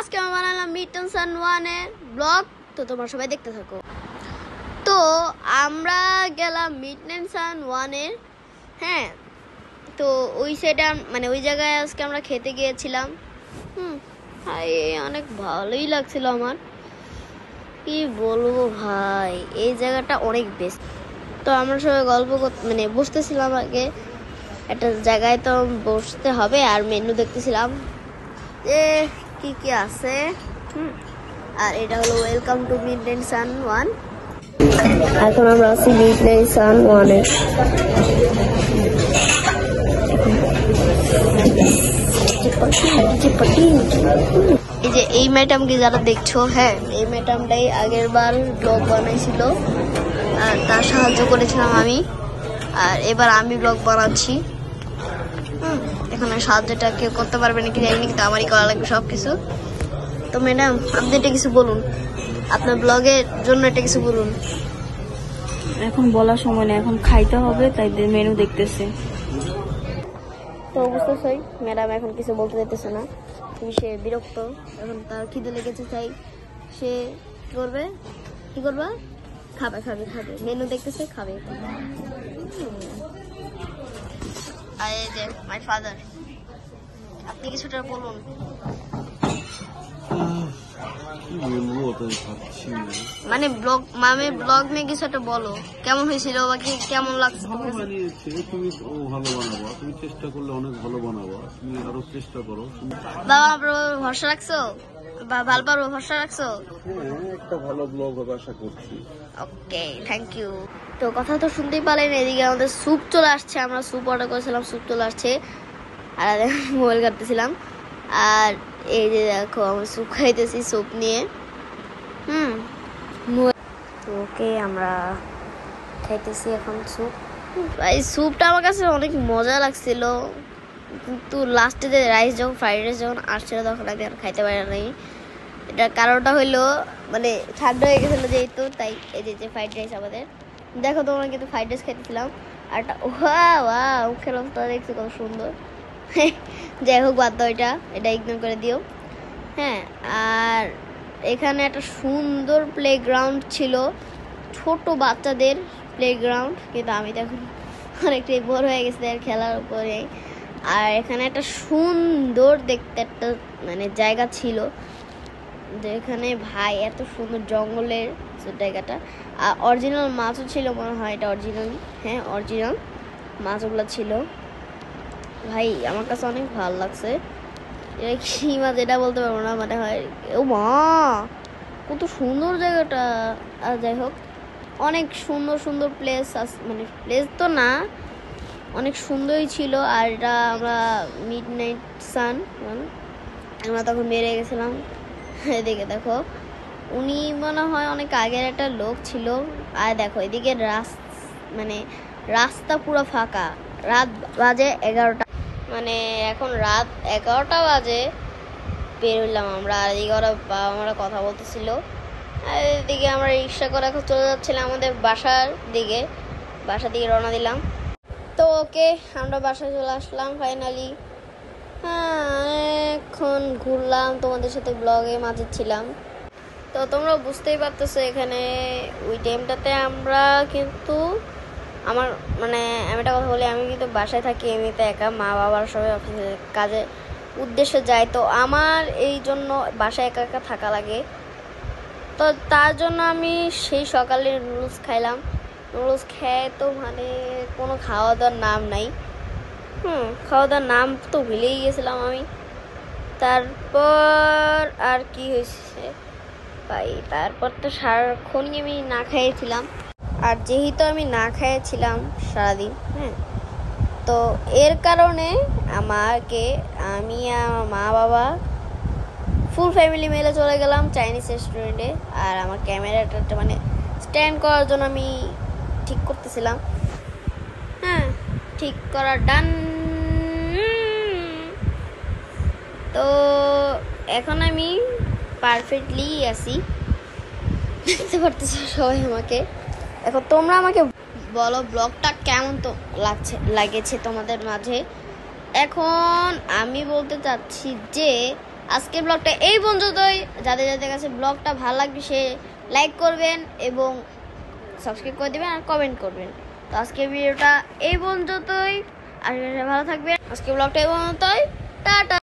আজকে আমি বানালাম মিড টার্ম সান 1 এর ব্লগ। তো তোমরা সবাই দেখতে থাকো। তো আমরা গেলাম মিড টার্ম সান 1 এর, হ্যাঁ। তো ওই সাইডে মানে ওই জায়গায় আজকে আমরা খেতে গিয়েছিলাম। ভাই অনেক ভালোই লাগছিল আমার, কি বলবো ভাই, এই জায়গাটা অনেক বেস্ট। তো আমরা সবাই গল্প মানে বসতেছিলাম আগে একটা জায়গায়, তো বসতে হবে আর মেনু দেখতেছিলাম যে কি কি আছে। আর এটা হলো ওয়েলকাম টু মিড টার্ম সান 1। এখন আমরা আছি মিড টার্ম সান 1 এর। এই যে এই ম্যাডামকে যারা দেখছো, হ্যাঁ এই ম্যাডামটাই আগের বার ব্লগ বানাইছিল আর তার সাহায্য করেছিলাম আমি, আর এবার আমি ব্লগ বানাচ্ছি। এখন সাহায্যটা কেউ করতে পারবে নাকি জানি না, কিন্তু আমারই করা লাগবে সবকিছু। তো ম্যাডাম আপনি এটা কিছু বলুন, আপনার ব্লগের জন্য এটা কিছু বলুন। এখন বলার সময় না, এখন খাইতে হবে, তাই মেনু দেখতেছে। তো বুঝতেছই ম্যাডাম এখন কিছু বলতে চাইতেছে না, সে বিরক্ত, এখন তার খিদে লেগেছে, তাই সে কি করবে, কি করবা, খাবে খাবে খাবে, মেনু দেখতেছে, খাবে। আর এই যে মাই ফাদার, আপনি কিছুটা বলুন। মানে ব্লগ নিয়ে কিছু একটা বলো, কেমন হয়েছিল বা কেমন লাগছে? তুমি ভালো বানাবো, তুমি চেষ্টা করলে অনেক ভালো বানাবো, তুমি আরো চেষ্টা করো। বাবা আপনার ভরসা রাখছো বা ভালো পারবো ভরসা রাখছো? একটা ভালো ব্লগ হবে আশা করছি। ওকে, থ্যাংক ইউ। তো কথা তো শুনতেই পারলেন, এদিকে আমাদের স্যুপ চলে আসছে, আমরা স্যুপ অর্ডার করেছিলাম, স্যুপ চলে আসছে, আর মোবাইল কাটতেছিলাম। আর এই যে দেখো আমরা স্যুপ খাইতেছি, স্যুপ নিয়ে। ওকে, আমরা খাইতেছি এখন স্যুপ। এই স্যুপটা আমার কাছে অনেক মজা লাগছিল, কিন্তু লাস্টে যে রাইস যখন ফ্রাইড রাইস যখন আসছিল তখন আমি আর খাইতে পারি নাই। এটার কারণটা হইলো মানে ঠান্ডা হয়ে গেছিল যেহেতু, তাই এই যে ফ্রাইড রাইস আমাদের দেখো, তোমরা কিন্তু ফ্রাইড রাইস খাইতেছিলাম। আর মুখের অবস্থা দেখছি কত সুন্দর। যাই হোক, বাদ দাও, এটা ইগনোর করে দিও। হ্যাঁ, আর এখানে একটা সুন্দর প্লেগ্রাউন্ড ছিল, ছোট বাচ্চাদের প্লেগ্রাউন্ড, কিন্তু আমি তো এখন অনেকটাই বড় হয়ে গেছি আর খেলার উপরে। আর এখানে একটা সুন্দর দেখতে একটা মানে জায়গা ছিল, যেখানে ভাই এত সুন্দর জঙ্গলের জায়গাটা। আর অরিজিনাল মাছও ছিল মনে হয়, এটা অরিজিনাল, হ্যাঁ অরিজিনাল মাছগুলো ছিল। ভাই আমার কাছে অনেক ভালো লাগছে। এটা কি মাছ এটা বলতে পারবো না, মানে হয় ও মা কত সুন্দর জায়গাটা। আর যাই হোক, অনেক সুন্দর সুন্দর প্লেস আছে, মানে প্লেস তো না, অনেক সুন্দরই ছিল। আর এটা আমরা মিড নাইট সান, আমরা তখন বেরিয়ে গেছিলাম। এদিকে দেখো, উনি মনে হয় অনেক আগের একটা লোক ছিল। আর দেখো এদিকে মানে রাস্তা পুরো ফাঁকা, রাত বাজে 11টা, মানে এখন রাত 11টা বাজে, বের হইলাম আমরা। আর এদিকে ওরা বাবা মারা কথা বলতেছিল, আর এদিকে আমরা রিক্সা করে এখন চলে যাচ্ছিলাম আমাদের বাসার দিকে রওনা দিলাম। তো ওকে, আমরা বাসায় চলে আসলাম ফাইনালি। এখন ঘুরলাম, তোমাদের সাথে ব্লগে মাঝে ছিলাম। তো তোমরা বুঝতেই পারতেছো এখানে ওই টাইমটাতে আমরা কিন্তু আমার মানে আমি একটা কথা বলি, আমি কিন্তু বাসায় থাকি এমনিতে একা, মা বাবার সবাই অফিসে কাজে উদ্দেশ্যে যায়, তো আমার এই জন্য বাসায় একা একা থাকা লাগে। তো তার জন্য আমি সেই সকালে নুডলস খাইলাম। নুডলস খেয়ে তো মানে কোনো খাওয়া দাওয়ার নাম নাই, খাওয়া দাওয়ার নাম তো ভুলেই গেছিলাম আমি। তারপর আর কি হয়েছে ভাই, তারপর তো সারাক্ষণই আমি না খেয়েছিলাম। আর যেহেতু আমি না খেয়েছিলাম সারাদিন, তো এর কারণে আমি আমার মা বাবা ফুল ফ্যামিলি মিলে চলে গেলাম চাইনিজ রেস্টুরেন্টে। আর আমার ক্যামেরাটা মানে স্ট্যান্ড করার জন্য আমি ঠিক করতেছিলাম, ঠিক করা ডান। তো এখন আমি পারফেক্টলি আছি, দেখতে পারতেছো সবাই আমাকে। এখন তোমরা আমাকে বলো ব্লগটা কেমন তো লাগেছে তোমাদের মাঝে। এখন আমি বলতে চাচ্ছি যে আজকের ব্লগটা এই পর্যন্তই। যাদের যাদের কাছে ব্লগটা ভালো লাগবে সে লাইক করবেন এবং সাবস্ক্রাইব করে দেবেন আর কমেন্ট করবেন। তো আজকের ভিডিওটা এই পর্যন্তই। আর ভালো থাকবেন। আজকের ব্লগটা এই পর্যন্তই। টাটা।